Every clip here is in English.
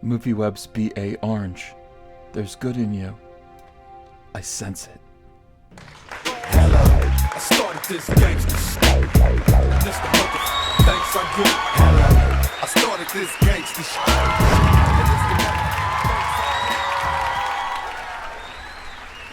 MovieWeb's B.A. Orange. There's good in you. I sense it. Hello, I started this gangsta shit. Mr. Mother, thanks I'm good. Hello, I started this gangsta shit.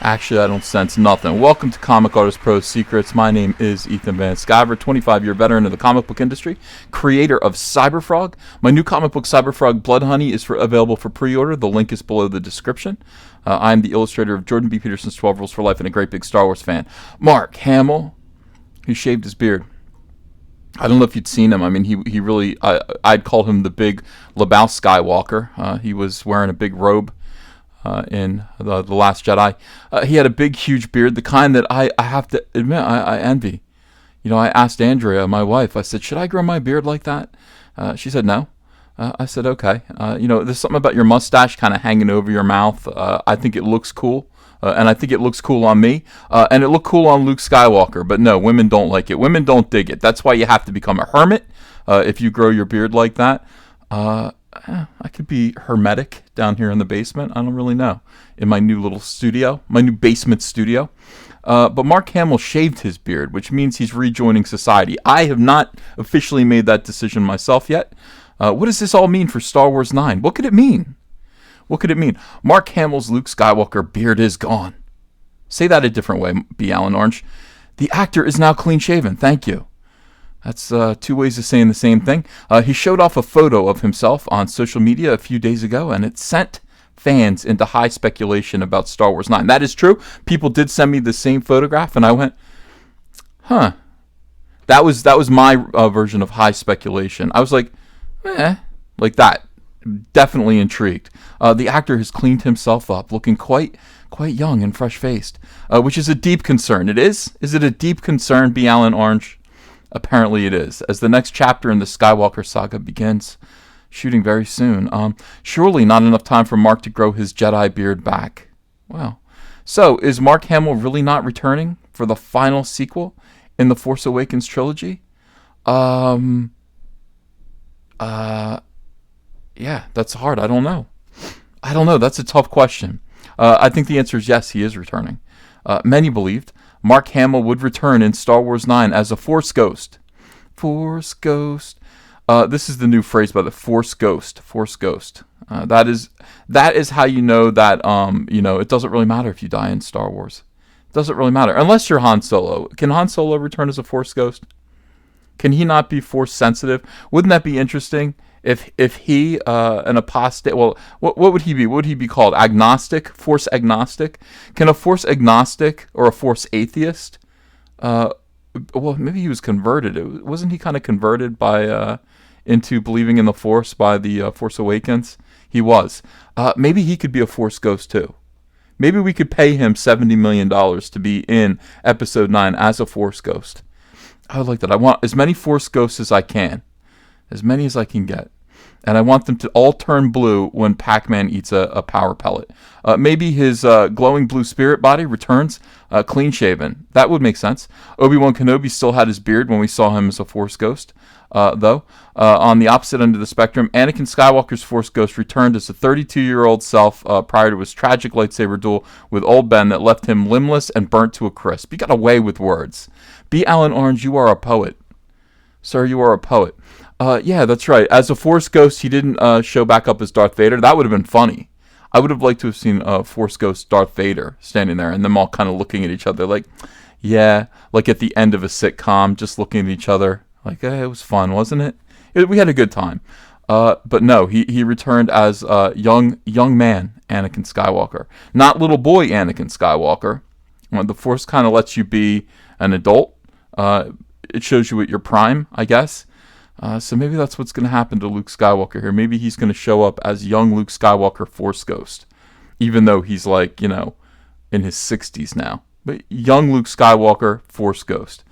Actually, I don't sense nothing. Welcome to Comic Artist Pro Secrets. My name is Ethan Van Sciver, 25-year veteran of the comic book industry, creator of Cyberfrog. My new comic book, Cyberfrog Blood Honey, is available for pre-order. The link is below the description. I'm the illustrator of Jordan B. Peterson's 12 Rules for Life and a great big Star Wars fan. Mark Hamill, he shaved his beard. I don't know if you'd seen him. I mean, he really, I'd call him the big LaBelle Skywalker. He was wearing a big robe in the Last Jedi. He had a big, huge beard, the kind that I have to admit I envy. You know, I asked Andrea, my wife, I said, should I grow my beard like that? She said no. I said, okay. You know, there's something about your mustache kind of hanging over your mouth. I think it looks cool. And I think it looks cool on me. And it looked cool on Luke Skywalker. But no, women don't like it. Women don't dig it. That's why you have to become a hermit if you grow your beard like that. I could be hermetic down here in the basement. I don't really know. In my new little studio, my new basement studio. But Mark Hamill shaved his beard, which means he's rejoining society. I have not officially made that decision myself yet. What does this all mean for Star Wars 9? What could it mean? What could it mean? Mark Hamill's Luke Skywalker beard is gone. Say that a different way, B. Alan Orange. The actor is now clean shaven. Thank you. That's two ways of saying the same thing. He showed off a photo of himself on social media a few days ago, and it sent fans into high speculation about Star Wars 9. That is true. People did send me the same photograph, and I went, huh. That was my version of high speculation. I was like, like that. Definitely intrigued. The actor has cleaned himself up, looking quite young and fresh-faced, which is a deep concern. It is? Is it a deep concern, B. Alan Orange? Apparently it is, as the next chapter in the Skywalker saga begins, shooting very soon. Surely not enough time for Mark to grow his Jedi beard back. Wow. So, is Mark Hamill really not returning for the final sequel in the Force Awakens trilogy? Yeah, that's hard. I don't know. That's a tough question. I think the answer is yes, he is returning. Many believed Mark Hamill would return in Star Wars 9 as a Force Ghost. Force Ghost. This is the new phrase by the Force Ghost. Force Ghost. That is how you know that it doesn't really matter if you die in Star Wars. It doesn't really matter unless you're Han Solo. Can Han Solo return as a Force Ghost? Can he not be Force sensitive? Wouldn't that be interesting? If he an apostate, well, what would he be? What would he be called? Agnostic, Force agnostic. Can a Force agnostic or a Force atheist? Well, maybe he was converted. Wasn't he kind of converted by into believing in the Force by the Force Awakens? He was. Maybe he could be a Force ghost too. Maybe we could pay him $70 million to be in Episode 9 as a Force ghost. I would like that. I want as many Force ghosts as I can. As many as I can get. And I want them to all turn blue when Pac-Man eats a power pellet. Maybe his glowing blue spirit body returns clean-shaven. That would make sense. Obi-Wan Kenobi still had his beard when we saw him as a Force ghost, though. On the opposite end of the spectrum, Anakin Skywalker's Force ghost returned as a 32-year-old self prior to his tragic lightsaber duel with Old Ben that left him limbless and burnt to a crisp. He got away with words. B. Alan Orange, you are a poet. Sir, you are a poet. Yeah, that's right. As a Force Ghost, he didn't show back up as Darth Vader. That would have been funny. I would have liked to have seen Force Ghost Darth Vader standing there and them all kind of looking at each other like, yeah, like at the end of a sitcom, just looking at each other. Like, it was fun, wasn't it? We had a good time. But no, he returned as young man Anakin Skywalker. Not little boy Anakin Skywalker. The Force kind of lets you be an adult. It shows you at your prime, I guess. So maybe that's what's going to happen to Luke Skywalker here. Maybe he's going to show up as young Luke Skywalker Force Ghost, even though he's like, in his 60s now. But young Luke Skywalker Force Ghost.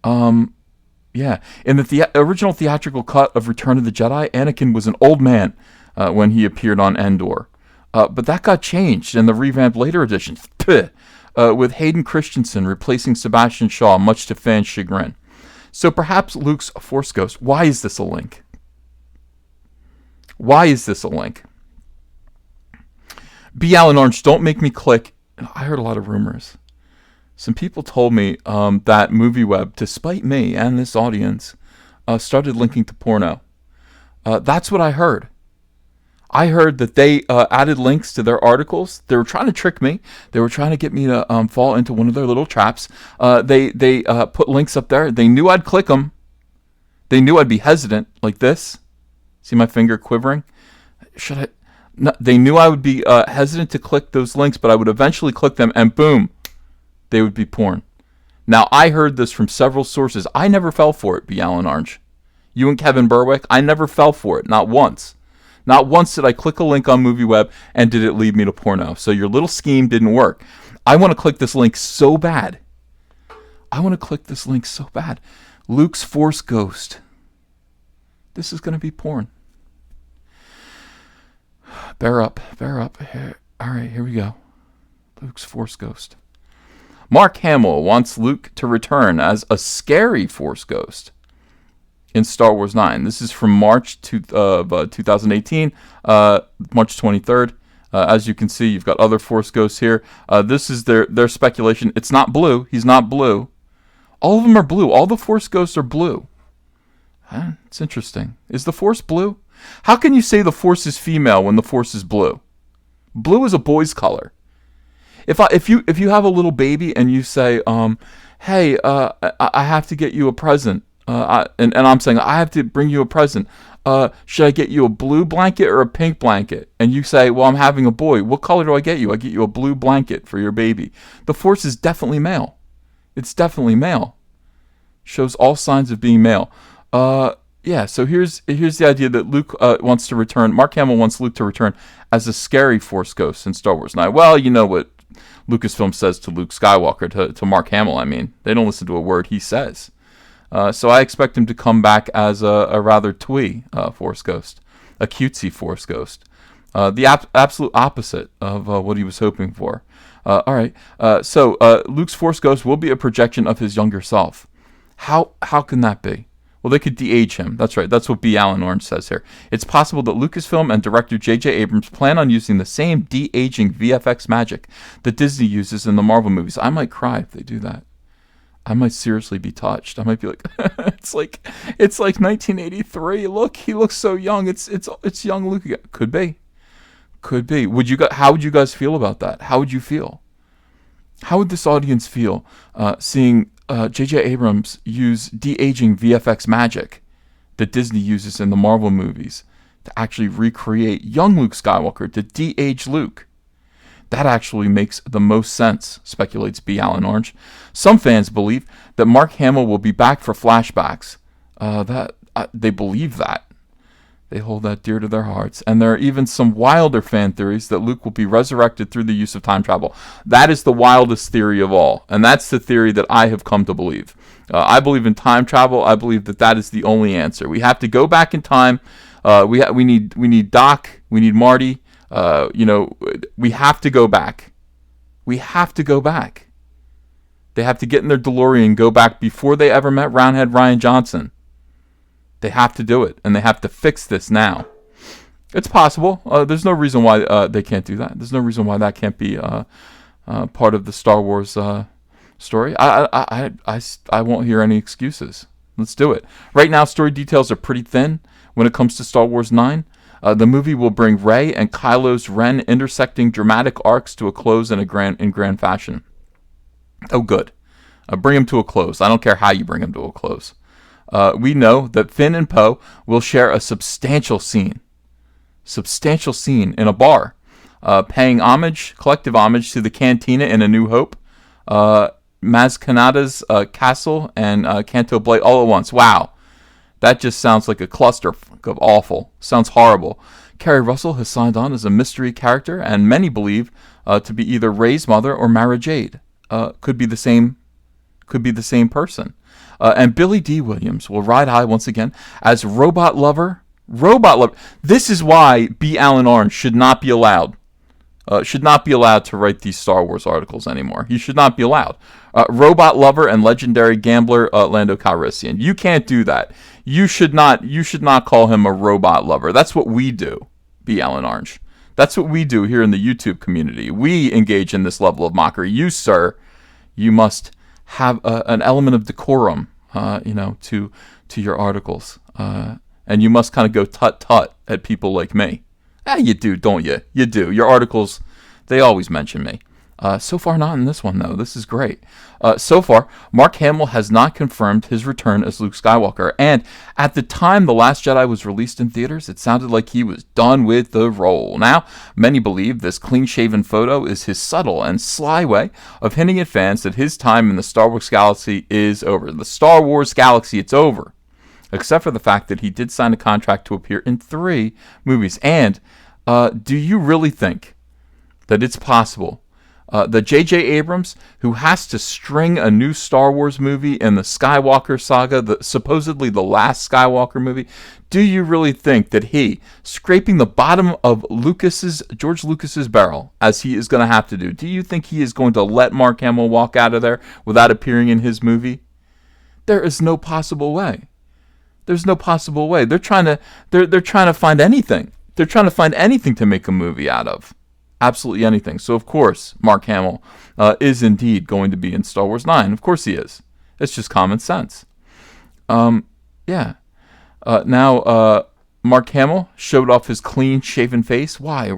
Yeah. In the original theatrical cut of Return of the Jedi, Anakin was an old man when he appeared on Endor. But that got changed in the revamped later editions, with Hayden Christensen replacing Sebastian Shaw, much to fans' chagrin. So perhaps Luke's Force Ghost. Why is this a link? Why is this a link? B. Allen Orange, don't make me click. I heard a lot of rumors. Some people told me that MovieWeb, despite me and this audience, started linking to porno. That's what I heard. I heard that they added links to their articles. They were trying to trick me. They were trying to get me to fall into one of their little traps. They put links up there. They knew I'd click them. They knew I'd be hesitant like this. See my finger quivering? Should I? No, they knew I would be hesitant to click those links, but I would eventually click them, and boom, they would be porn. Now, I heard this from several sources. I never fell for it, B. Allen Orange. You and Kevin Berwick, I never fell for it, not once. Not once did I click a link on MovieWeb and did it lead me to porno. So your little scheme didn't work. I want to click this link so bad. Luke's Force Ghost. This is going to be porn. Bear up. Here. All right, here we go. Luke's Force Ghost. Mark Hamill wants Luke to return as a scary Force Ghost in Star Wars 9. This is from March 2018, March 23rd. As you can see, you've got other Force Ghosts here. This is their speculation. It's not blue. He's not blue. All of them are blue. All the Force Ghosts are blue. It's interesting. Is the Force blue? How can you say the Force is female when the Force is blue? Blue is a boy's color. If you have a little baby and you say, hey, I have to get you a present, and I'm saying I have to bring you a present. Should I get you a blue blanket or a pink blanket? And you say, well, I'm having a boy. What color do I get you? I get you a blue blanket for your baby. The Force is definitely male. It's definitely male. Shows all signs of being male. Yeah, so here's the idea that Luke wants to return. Mark Hamill wants Luke to return as a scary Force Ghost in Star Wars 9. Well, you know what Lucasfilm says to Luke Skywalker, to Mark Hamill, I mean. They don't listen to a word he says. So I expect him to come back as a rather twee Force Ghost, a cutesy Force Ghost. The absolute opposite of what he was hoping for. All right, so Luke's Force Ghost will be a projection of his younger self. How can that be? Well, they could de-age him. That's right. That's what B. Allen Orange says here. It's possible that Lucasfilm and director J.J. Abrams plan on using the same de-aging VFX magic that Disney uses in the Marvel movies. I might cry if they do that. I might seriously be touched. I might be like, it's like 1983. Look, he looks so young. It's young Luke again. Could be. How would you guys feel about that? How would you feel? How would this audience feel seeing J.J. Abrams use de-aging VFX magic that Disney uses in the Marvel movies to actually recreate young Luke Skywalker, to de-age Luke? That actually makes the most sense, speculates B. Allen Orange. Some fans believe that Mark Hamill will be back for flashbacks. They believe that. They hold that dear to their hearts. And there are even some wilder fan theories that Luke will be resurrected through the use of time travel. That is the wildest theory of all. And that's the theory that I have come to believe. I believe in time travel. I believe that is the only answer. We have to go back in time. We need Doc. We need Marty. We have to go back. We have to go back. They have to get in their DeLorean and go back before they ever met Roundhead Ryan Johnson. They have to do it, and they have to fix this now. It's possible. There's no reason why they can't do that. There's no reason why that can't be part of the Star Wars story. I won't hear any excuses. Let's do it. Right now, story details are pretty thin when it comes to Star Wars 9. The movie will bring Rey and Kylo's Ren intersecting dramatic arcs to a close in grand fashion. Oh, good. Bring them to a close. I don't care how you bring them to a close. We know that Finn and Poe will share a substantial scene in a bar, paying collective homage to the Cantina in A New Hope, Maz Kanata's castle, and Canto Bight all at once. Wow, that just sounds like a cluster of awful. Sounds horrible. Kerry Russell has signed on as a mystery character, and many believe to be either Rey's mother or Mara Jade. Could be the same person. And Billy D. Williams will ride high once again as Robot Lover. This is why B. Allen Orange should not be allowed to write these Star Wars articles anymore. He should not be allowed. Robot Lover and legendary gambler Lando Calrissian. You can't do that. You should not call him a robot lover. That's what we do, B. Allen Orange. That's what we do here in the YouTube community. We engage in this level of mockery. You, sir, you must have an element of decorum, to your articles, and you must kind of go tut-tut at people like me. You do, don't you? You do. Your articles, they always mention me. So far, not in this one, though. This is great. So far, Mark Hamill has not confirmed his return as Luke Skywalker. And at the time The Last Jedi was released in theaters, it sounded like he was done with the role. Now, many believe this clean-shaven photo is his subtle and sly way of hinting at fans that his time in the Star Wars galaxy is over. The Star Wars galaxy, it's over. Except for the fact that he did sign a contract to appear in 3 movies. And do you really think that it's possible that J.J. Abrams, who has to string a new Star Wars movie in the Skywalker saga, supposedly the last Skywalker movie, do you really think that he, scraping the bottom of George Lucas's barrel, as he is going to have to do you think he is going to let Mark Hamill walk out of there without appearing in his movie? There is no possible way. There's no possible way. They're trying to find anything. They're trying to find anything to make a movie out of. Absolutely anything. So, of course, Mark Hamill is indeed going to be in Star Wars 9. Of course he is. It's just common sense. Now, Mark Hamill showed off his clean-shaven face. Why?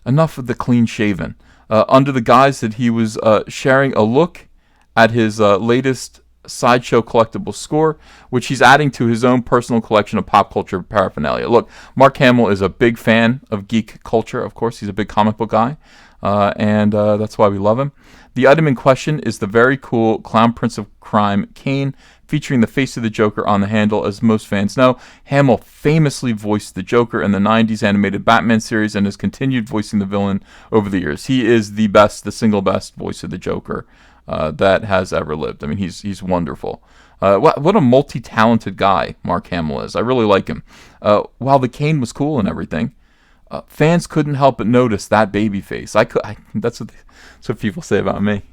Enough of the clean-shaven. Under the guise that he was sharing a look at his latest Sideshow collectible score, which he's adding to his own personal collection of pop culture paraphernalia. Look, Mark Hamill is a big fan of geek culture. Of course, he's a big comic book guy, and that's why we love him. The item in question is the very cool Clown Prince of Crime cane, featuring the face of the Joker on the handle. As most fans know, Hamill famously voiced the Joker in the 90s animated Batman series and has continued voicing the villain over the years. He is the single best voice of the Joker that has ever lived. I mean, he's wonderful. What a multi-talented guy Mark Hamill is. I really like him. While the cane was cool and everything, fans couldn't help but notice that baby face. That's what people say about me.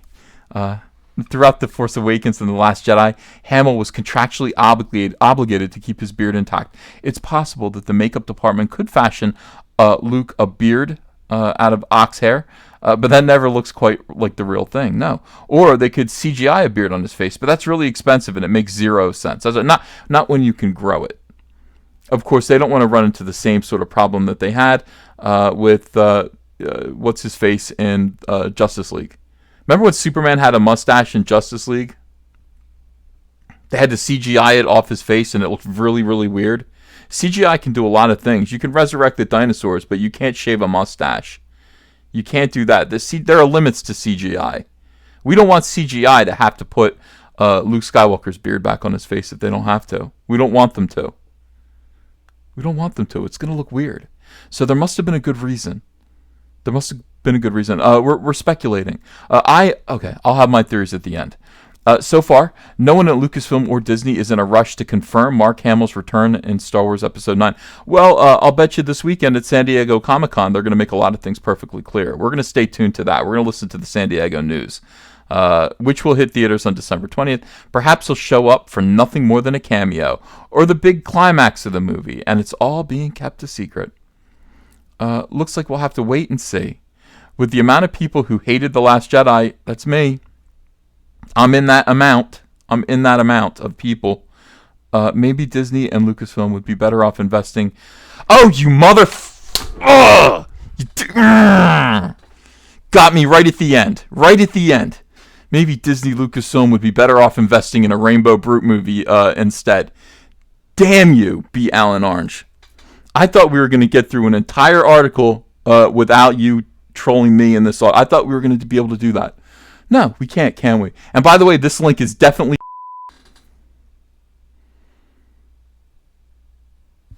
Throughout The Force Awakens and The Last Jedi, Hamill was contractually obligated to keep his beard intact. It's possible that the makeup department could fashion Luke a beard out of ox hair, but that never looks quite like the real thing. No. Or they could CGI a beard on his face, but that's really expensive and it makes zero sense. Not when you can grow it. Of course, they don't want to run into the same sort of problem that they had with what's his face in Justice League. Remember when Superman had a mustache in Justice League? They had to CGI it off his face and it looked really, really weird. CGI can do a lot of things. You can resurrect the dinosaurs, but you can't shave a mustache. You can't do that. There are limits to CGI. We don't want CGI to have to put Luke Skywalker's beard back on his face if they don't have to. We don't want them to. It's going to look weird. So there must have been a good reason. We're speculating. I'll have my theories at the end. So far, no one at Lucasfilm or Disney is in a rush to confirm Mark Hamill's return in Star Wars Episode 9. Well, I'll bet you this weekend at San Diego Comic-Con they're going to make a lot of things perfectly clear. We're going to stay tuned to that. We're going to listen to the San Diego news, which will hit theaters on December 20th. Perhaps he'll show up for nothing more than a cameo, or the big climax of the movie, and it's all being kept a secret. Looks like we'll have to wait and see. With the amount of people who hated The Last Jedi, that's me. I'm in that amount of people. Maybe Disney and Lucasfilm would be better off investing. Oh, you mother! Got me right at the end. Maybe Disney Lucasfilm would be better off investing in a Rainbow Brute movie instead. Damn you, B. Allen Orange. I thought we were going to get through an entire article without you trolling me in this. I thought we were going to be able to do that. No, we can't, can we? And by the way, this link is definitely...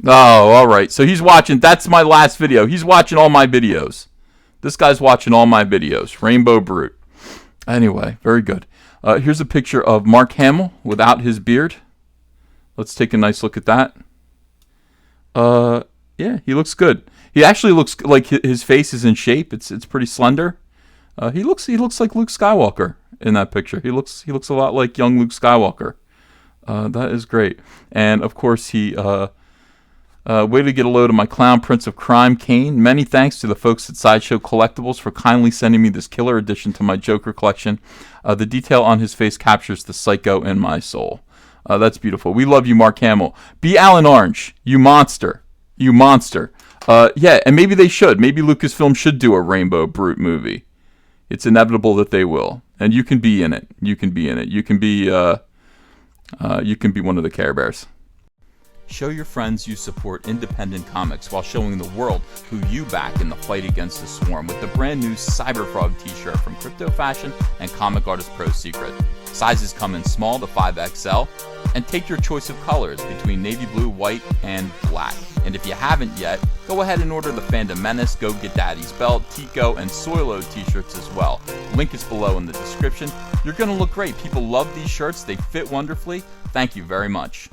Oh, all right. So he's watching. That's my last video. He's watching all my videos. This guy's watching all my videos. Rainbow Brute. Anyway, very good. Here's a picture of Mark Hamill without his beard. Let's take a nice look at that. Yeah, he looks good. He actually looks like his face is in shape. It's pretty slender. He looks like Luke Skywalker in that picture. He looks a lot like young Luke Skywalker. That is great. And of course Way to get a load of my Clown Prince of Crime, Kane. Many thanks to the folks at Sideshow Collectibles for kindly sending me this killer addition to my Joker collection. The detail on his face captures the psycho in my soul. That's beautiful. We love you, Mark Hamill. Be Alan Orange, you monster. You monster. Yeah, and maybe they should. Maybe Lucasfilm should do a Rainbow Brute movie. It's inevitable that they will. And you can be in it. You can be in it. You can be one of the Care Bears. Show your friends you support independent comics while showing the world who you back in the fight against the swarm with the brand new Cyberfrog t-shirt from Crypto Fashion and Comic Artist Pro Secret. Sizes come in small to 5XL, and take your choice of colors between navy blue, white, and black. And if you haven't yet, go ahead and order the Fandom Menace, Go Get Daddy's Belt, Tico, and Soilo t-shirts as well. Link is below in the description. You're going to look great. People love these shirts. They fit wonderfully. Thank you very much.